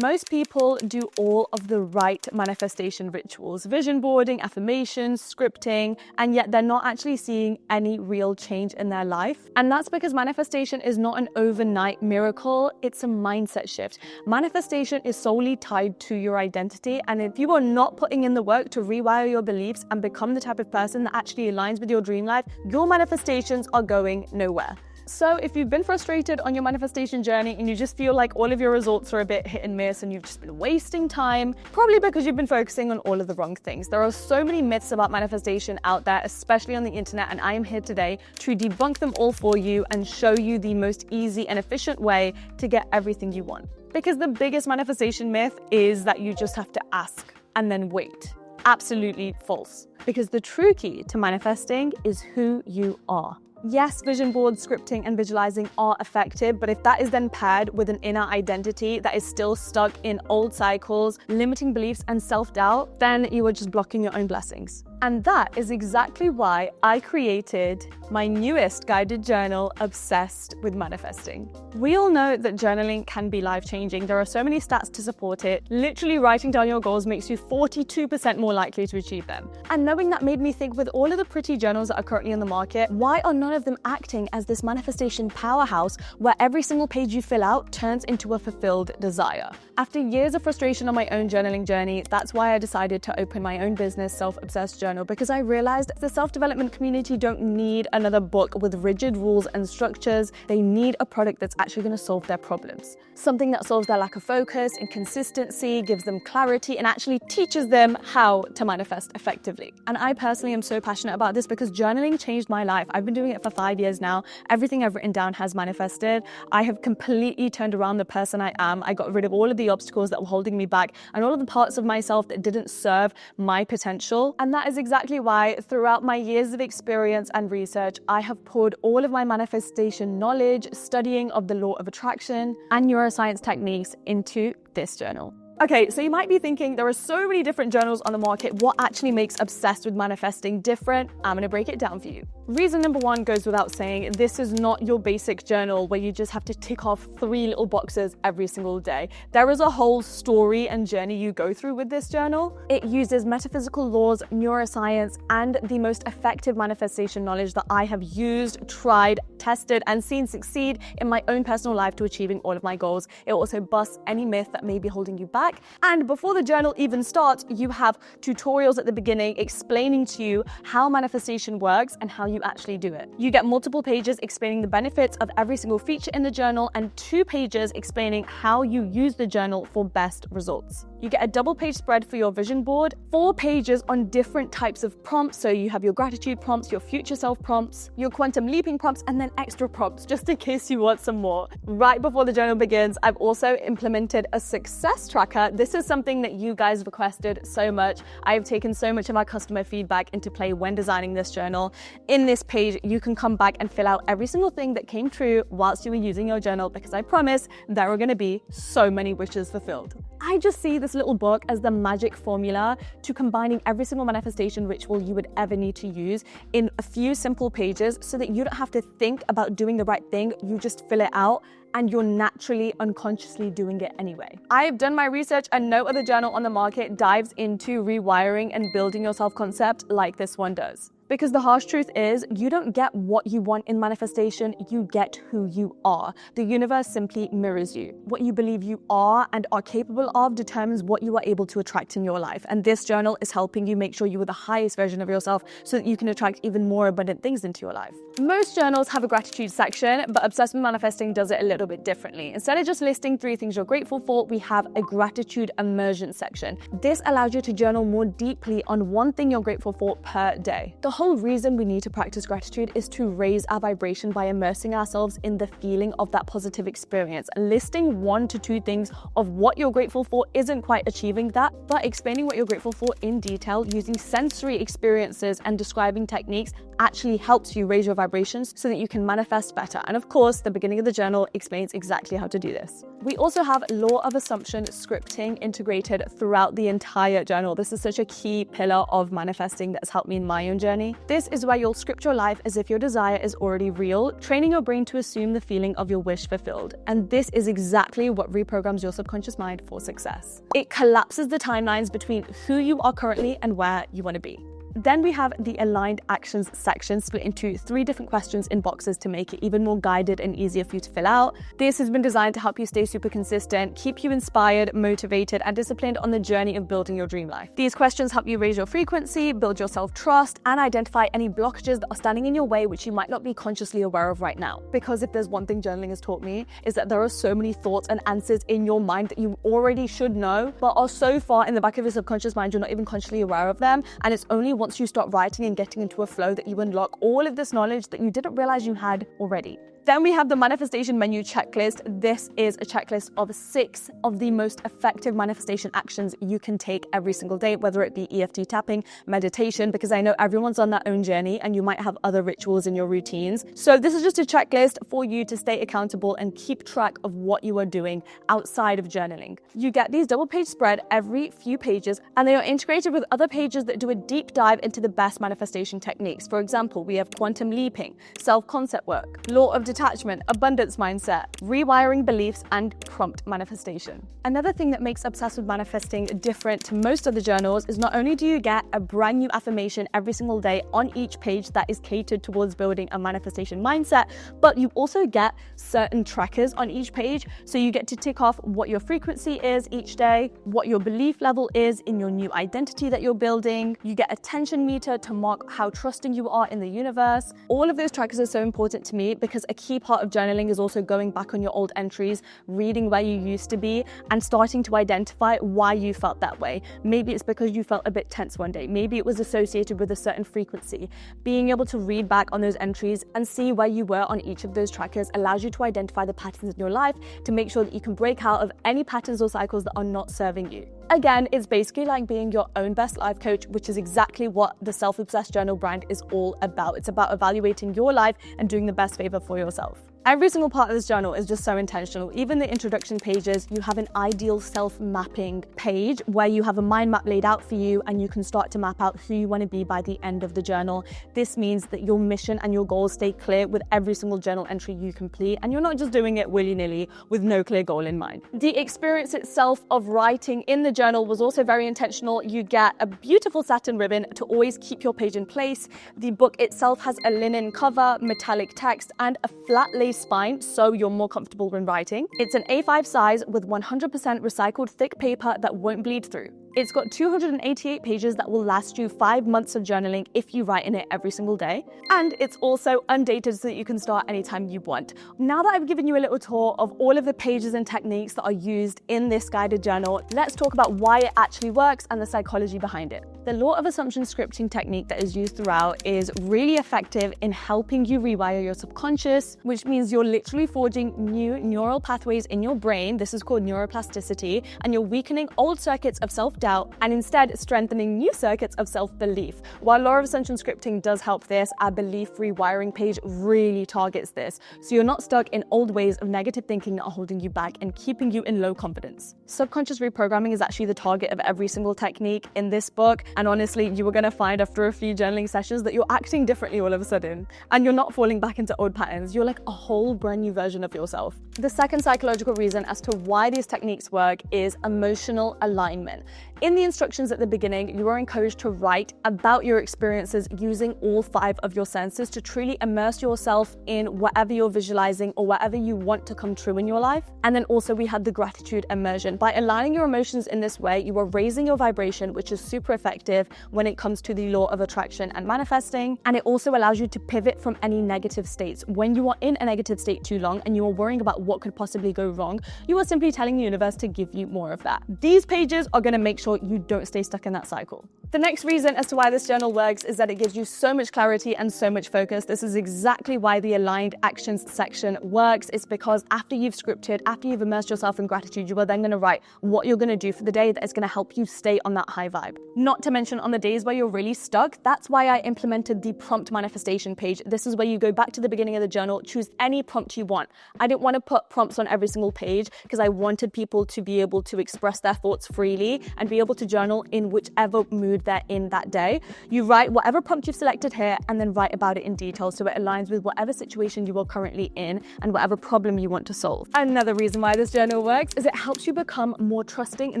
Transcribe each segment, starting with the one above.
Most people do all of the right manifestation rituals, vision boarding, affirmations, scripting, and yet they're not actually seeing any real change in their life. And that's because manifestation is not an overnight miracle, it's a mindset shift. Manifestation is solely tied to your identity, and if you are not putting in the work to rewire your beliefs and become the type of person that actually aligns with your dream life, your manifestations are going nowhere. So if you've been frustrated on your manifestation journey and you just feel like all of your results are a bit hit and miss and you've just been wasting time, probably because you've been focusing on all of the wrong things. There are so many myths about manifestation out there, especially on the internet, and I am here today to debunk them all for you and show you the most easy and efficient way to get everything you want. Because the biggest manifestation myth is that you just have to ask and then wait. Absolutely false. Because the true key to manifesting is who you are. Yes, vision boards, scripting, and visualizing are effective, but if that is then paired with an inner identity that is still stuck in old cycles, limiting beliefs, and self-doubt, then you are just blocking your own blessings. And that is exactly why I created my newest guided journal, Obsessed with Manifesting. We all know that journaling can be life-changing. There are so many stats to support it. Literally writing down your goals makes you 42% more likely to achieve them. And knowing that made me think, with all of the pretty journals that are currently on the market, why are none of them acting as this manifestation powerhouse where every single page you fill out turns into a fulfilled desire? After years of frustration on my own journaling journey, that's why I decided to open my own business, Self-Obsessed Journal, because I realized the self-development community don't need another book with rigid rules and structures. They need a product that's actually going to solve their problems. Something that solves their lack of focus and consistency, gives them clarity, and actually teaches them how to manifest effectively. And I personally am so passionate about this because journaling changed my life. I've been doing it for 5 years now. Everything I've written down has manifested. I have completely turned around the person I am. I got rid of all of the obstacles that were holding me back and all of the parts of myself that didn't serve my potential. And that is exactly why throughout my years of experience and research, I have poured all of my manifestation knowledge, studying of the law of attraction, and neuroscience techniques into this journal. Okay, so you might be thinking, there are so many different journals on the market. What actually makes Obsessed with Manifesting different? I'm gonna break it down for you. Reason number one goes without saying, this is not your basic journal where you just have to tick off 3 little boxes every single day. There is a whole story and journey you go through with this journal. It uses metaphysical laws, neuroscience, and the most effective manifestation knowledge that I have used, tried, tested, and seen succeed in my own personal life to achieving all of my goals. It also busts any myth that may be holding you back. And before the journal even starts, you have tutorials at the beginning explaining to you how manifestation works and how you actually do it. You get multiple pages explaining the benefits of every single feature in the journal and 2 pages explaining how you use the journal for best results. You get a double-page spread for your vision board, 4 pages on different types of prompts. So you have your gratitude prompts, your future self prompts, your quantum leaping prompts, and then extra prompts just in case you want some more. Right before the journal begins, I've also implemented a success tracker. This is something that you guys requested so much. I've taken so much of our customer feedback into play when designing this journal. In this page, you can come back and fill out every single thing that came true whilst you were using your journal, because I promise there are going to be so many wishes fulfilled. I just see this little book as the magic formula to combining every single manifestation ritual you would ever need to use in a few simple pages so that you don't have to think about doing the right thing. You just fill it out and you're naturally, unconsciously doing it anyway. I've done my research and no other journal on the market dives into rewiring and building your self-concept like this one does. Because the harsh truth is, you don't get what you want in manifestation, you get who you are. The universe simply mirrors you. What you believe you are and are capable of determines what you are able to attract in your life. And this journal is helping you make sure you are the highest version of yourself so that you can attract even more abundant things into your life. Most journals have a gratitude section, but Obsessed with Manifesting does it a little bit differently. Instead of just listing 3 things you're grateful for, we have a gratitude immersion section. This allows you to journal more deeply on one thing you're grateful for per day. The whole reason we need to practice gratitude is to raise our vibration by immersing ourselves in the feeling of that positive experience. Listing 1 to 2 things of what you're grateful for isn't quite achieving that, but explaining what you're grateful for in detail using sensory experiences and describing techniques actually helps you raise your vibrations so that you can manifest better. And of course, the beginning of the journal explains exactly how to do this. We also have law of assumption scripting integrated throughout the entire journal. This is such a key pillar of manifesting that has helped me in my own journey. journey. This is where you'll script your life as if your desire is already real, training your brain to assume the feeling of your wish fulfilled. And this is exactly what reprograms your subconscious mind for success. It collapses the timelines between who you are currently and where you want to be. Then we have the aligned actions section split into 3 different questions in boxes to make it even more guided and easier for you to fill out. This has been designed to help you stay super consistent, keep you inspired, motivated, and disciplined on the journey of building your dream life. These questions help you raise your frequency, build your self-trust, and identify any blockages that are standing in your way which you might not be consciously aware of right now. Because if there's one thing journaling has taught me, is that there are so many thoughts and answers in your mind that you already should know, but are so far in the back of your subconscious mind you're not even consciously aware of them. And it's only once you start writing and getting into a flow that you unlock all of this knowledge that you didn't realize you had already. Then we have the manifestation menu checklist. This is a checklist of 6 of the most effective manifestation actions you can take every single day, whether it be EFT tapping, meditation, because I know everyone's on their own journey and you might have other rituals in your routines. So this is just a checklist for you to stay accountable and keep track of what you are doing outside of journaling. You get these double-page spread every few pages, and they are integrated with other pages that do a deep dive into the best manifestation techniques. For example, we have quantum leaping, self-concept work, law of detachment, abundance mindset, rewiring beliefs, and prompt manifestation. Another thing that makes Obsessed with Manifesting different to most of the journals is not only do you get a brand new affirmation every single day on each page that is catered towards building a manifestation mindset, but you also get certain trackers on each page. So you get to tick off what your frequency is each day, what your belief level is in your new identity that you're building. You get a tension meter to mark how trusting you are in the universe. All of those trackers are so important to me because a key part of journaling is also going back on your old entries, reading where you used to be, and starting to identify why you felt that way. Maybe it's because you felt a bit tense one day. Maybe it was associated with a certain frequency. Being able to read back on those entries and see where you were on each of those trackers allows you to identify the patterns in your life to make sure that you can break out of any patterns or cycles that are not serving you. Again, it's basically like being your own best life coach, which is exactly what the Self-Obsessed Journal brand is all about. It's about evaluating your life and doing the best favor for yourself. Every single part of this journal is just so intentional. Even the introduction pages, you have an ideal self-mapping page where you have a mind map laid out for you and you can start to map out who you want to be by the end of the journal. This means that your mission and your goals stay clear with every single journal entry you complete, and you're not just doing it willy-nilly with no clear goal in mind. The experience itself of writing in the journal was also very intentional. You get a beautiful satin ribbon to always keep your page in place. The book itself has a linen cover, metallic text, and a flat lace spine, so you're more comfortable when writing. It's an A5 size with 100% recycled thick paper that won't bleed through. It's got 288 pages that will last you 5 months of journaling if you write in it every single day. And it's also undated so that you can start anytime you want. Now that I've given you a little tour of all of the pages and techniques that are used in this guided journal, let's talk about why it actually works and the psychology behind it. The law of assumption scripting technique that is used throughout is really effective in helping you rewire your subconscious, which means you're literally forging new neural pathways in your brain. This is called neuroplasticity, and you're weakening old circuits of self-doubt and instead strengthening new circuits of self-belief. While law of assumption scripting does help this, our belief rewiring page really targets this, so you're not stuck in old ways of negative thinking that are holding you back and keeping you in low confidence. Subconscious reprogramming is actually the target of every single technique in this book, and honestly, you are going to find after a few journaling sessions that you're acting differently all of a sudden, and you're not falling back into old patterns. You're like a whole brand new version of yourself. The second psychological reason as to why these techniques work is emotional alignment. In the instructions at the beginning, you are encouraged to write about your experiences using all 5 of your senses to truly immerse yourself in whatever you're visualizing or whatever you want to come true in your life. And then also we had the gratitude immersion. By aligning your emotions in this way, you are raising your vibration, which is super effective when it comes to the law of attraction and manifesting. And it also allows you to pivot from any negative states. When you are in a negative state too long and you are worrying about what could possibly go wrong, you are simply telling the universe to give you more of that. These pages are going to make sure you don't stay stuck in that cycle. The next reason as to why this journal works is that it gives you so much clarity and so much focus. This is exactly why the aligned actions section works. It's because after you've scripted, after you've immersed yourself in gratitude, you are then going to write what you're going to do for the day that is going to help you stay on that high vibe. Not to mention on the days where you're really stuck, that's why I implemented the prompt manifestation page. This is where you go back to the beginning of the journal, choose any prompt you want. I didn't want to put prompts on every single page because I wanted people to be able to express their thoughts freely and be be able to journal in whichever mood they're in that day. You write whatever prompt you've selected here and then write about it in detail so it aligns with whatever situation you are currently in and whatever problem you want to solve. Another reason why this journal works is it helps you become more trusting in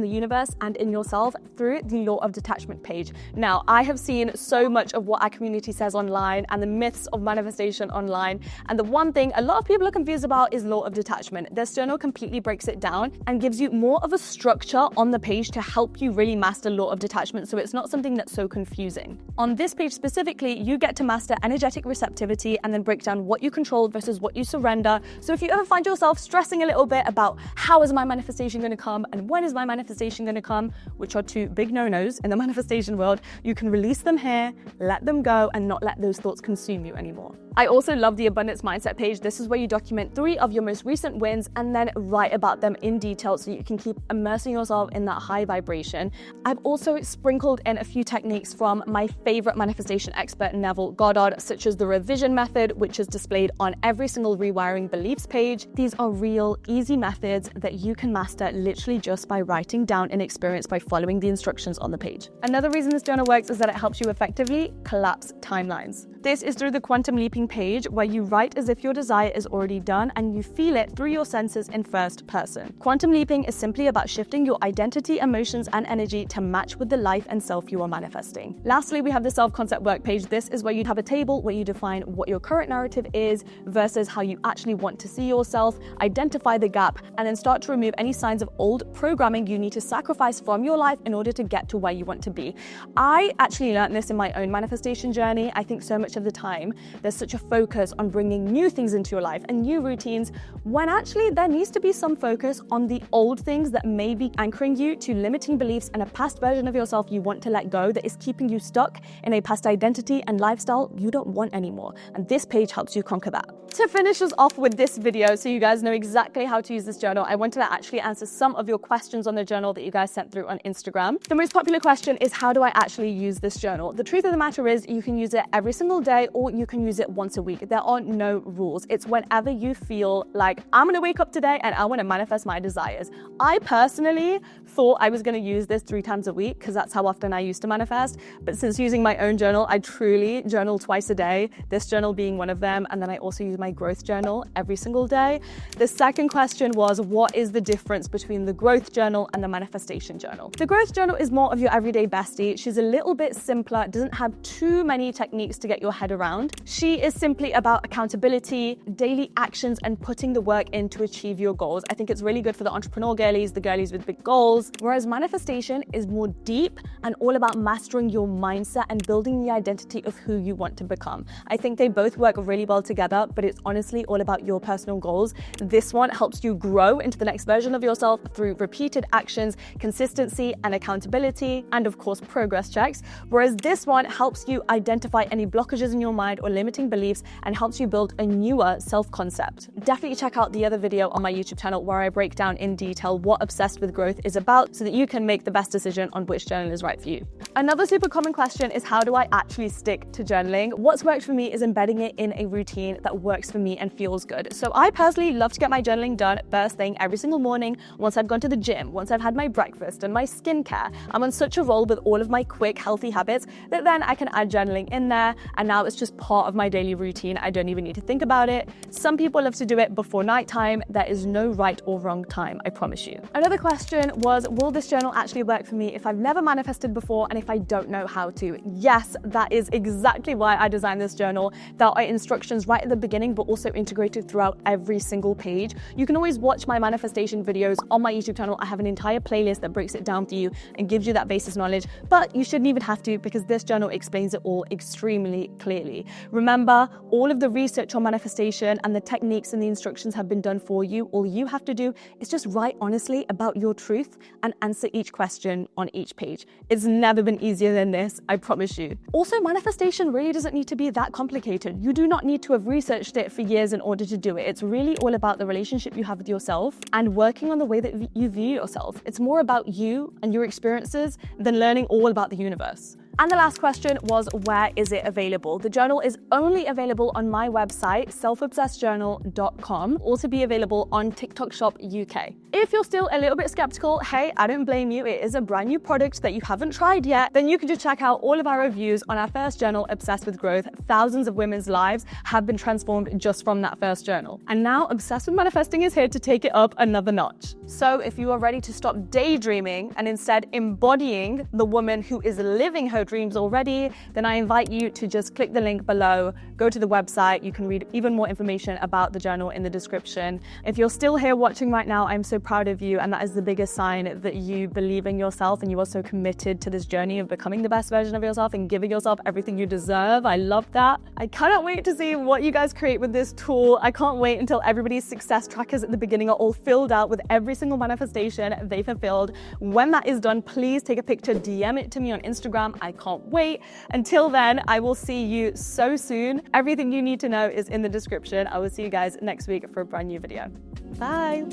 the universe and in yourself through the law of detachment page. Now, I have seen so much of what our community says online and the myths of manifestation online, and the one thing a lot of people are confused about is law of detachment. This journal completely breaks it down and gives you more of a structure on the page to help you really master law of detachment, so it's not something that's so confusing. On this page specifically, you get to master energetic receptivity and then break down what you control versus what you surrender. So if you ever find yourself stressing a little bit about how is my manifestation going to come and when is my manifestation going to come, which are two big no-nos in the manifestation world, you can release them here, let them go, and not let those thoughts consume you anymore. I also love the abundance mindset page. This is where you document 3 of your most recent wins and then write about them in detail so you can keep immersing yourself in that high vibration. I've also sprinkled in a few techniques from my favorite manifestation expert, Neville Goddard, such as the revision method, which is displayed on every single rewiring beliefs page. These are real, easy methods that you can master literally just by writing down an experience by following the instructions on the page. Another reason this journal works is that it helps you effectively collapse timelines. This is through the quantum leaping page, where you write as if your desire is already done and you feel it through your senses in first person. Quantum leaping is simply about shifting your identity, emotions, and energy to match with the life and self you are manifesting. Lastly, we have the self-concept work page. This is where you'd have a table where you define what your current narrative is versus how you actually want to see yourself, identify the gap, and then start to remove any signs of old programming you need to sacrifice from your life in order to get to where you want to be. I actually learned this in my own manifestation journey. I think so much of the time there's such a focus on bringing new things into your life and new routines, when actually there needs to be some focus on the old things that may be anchoring you to limiting beliefs and a past version of yourself you want to let go that is keeping you stuck in a past identity and lifestyle you don't want anymore. And this page helps you conquer that. To finish us off with this video, so you guys know exactly how to use this journal, I wanted to actually answer some of your questions on the journal that you guys sent through on Instagram. The most popular question is, how do I actually use this journal? The truth of the matter is, you can use it every single day or you can use it once a week. There are no rules. It's whenever you feel like, I'm gonna wake up today and I wanna manifest my desires. I personally thought I was gonna use this 3 times a week because that's how often I used to manifest. But since using my own journal, I truly journal twice a day, this journal being one of them. And then I also use my growth journal every single day. The second question was, what is the difference between the growth journal and the manifestation journal? The growth journal is more of your everyday bestie. She's a little bit simpler, doesn't have too many techniques to get your head around. She is simply about accountability, daily actions, and putting the work in to achieve your goals. I think it's really good for the entrepreneur girlies, the girlies with big goals, whereas manifestation is more deep and all about mastering your mindset and building the identity of who you want to become. I think they both work really well together, but it's honestly all about your personal goals. This one helps you grow into the next version of yourself through repeated actions, consistency, and accountability, and of course, progress checks. Whereas this one helps you identify any blockages in your mind or limiting beliefs and helps you build a newer self-concept. Definitely check out the other video on my YouTube channel where I break down in detail what Obsessed with Growth is about so that you can make the best decision on which journal is right for you. Another super common question is, how do I actually stick to journaling? What's worked for me is embedding it in a routine that works for me and feels good. So I personally love to get my journaling done first thing every single morning, once I've gone to the gym, once I've had my breakfast and my skincare. I'm on such a roll with all of my quick, healthy habits that then I can add journaling in there, and now it's just part of my daily routine. I don't even need to think about it. Some people love to do it before nighttime. There is no right or wrong time, I promise you. Another question was, will this journal actually work for me if I've never manifested before and if I don't know how to? Yes, that is exactly why I designed this journal. There are instructions right at the beginning, but also integrated throughout every single page. You can always watch my manifestation videos on my YouTube channel. I have an entire playlist that breaks it down for you and gives you that basis knowledge, but you shouldn't even have to, because this journal explains it all extremely clearly. Remember, all of the research on manifestation and the techniques and the instructions have been done for you. All you have to do is just write honestly about your truth and answer each question on each page. It's never been easier than this, I promise you. Also, manifestation really doesn't need to be that complicated. You do not need to have researched it for years in order to do it. It's really all about the relationship you have with yourself and working on the way that you view yourself. It's more about you and your experiences than learning all about the universe. And the last question was, where is it available? The journal is only available on my website, selfobsessedjournal.com, also be available on TikTok Shop UK. If you're still a little bit skeptical, hey, I don't blame you. It is a brand new product that you haven't tried yet. Then you can just check out all of our reviews on our first journal, Obsessed with Growth. Thousands of women's lives have been transformed just from that first journal. And now Obsessed with Manifesting is here to take it up another notch. So if you are ready to stop daydreaming and instead embodying the woman who is living her dreams already, then I invite you to just click the link below, go to the website. You can read even more information about the journal in the description. If you're still here watching right now, I'm so proud of you, and that is the biggest sign that you believe in yourself and you are so committed to this journey of becoming the best version of yourself and giving yourself everything you deserve. I love that. I cannot wait to see what you guys create with this tool. I can't wait until everybody's success trackers at the beginning are all filled out with every single manifestation they fulfilled. When that is done, please take a picture, DM it to me on Instagram. I can't wait. Until then, I will see you so soon. Everything you need to know is in the description. I will see you guys next week for a brand new video. Bye.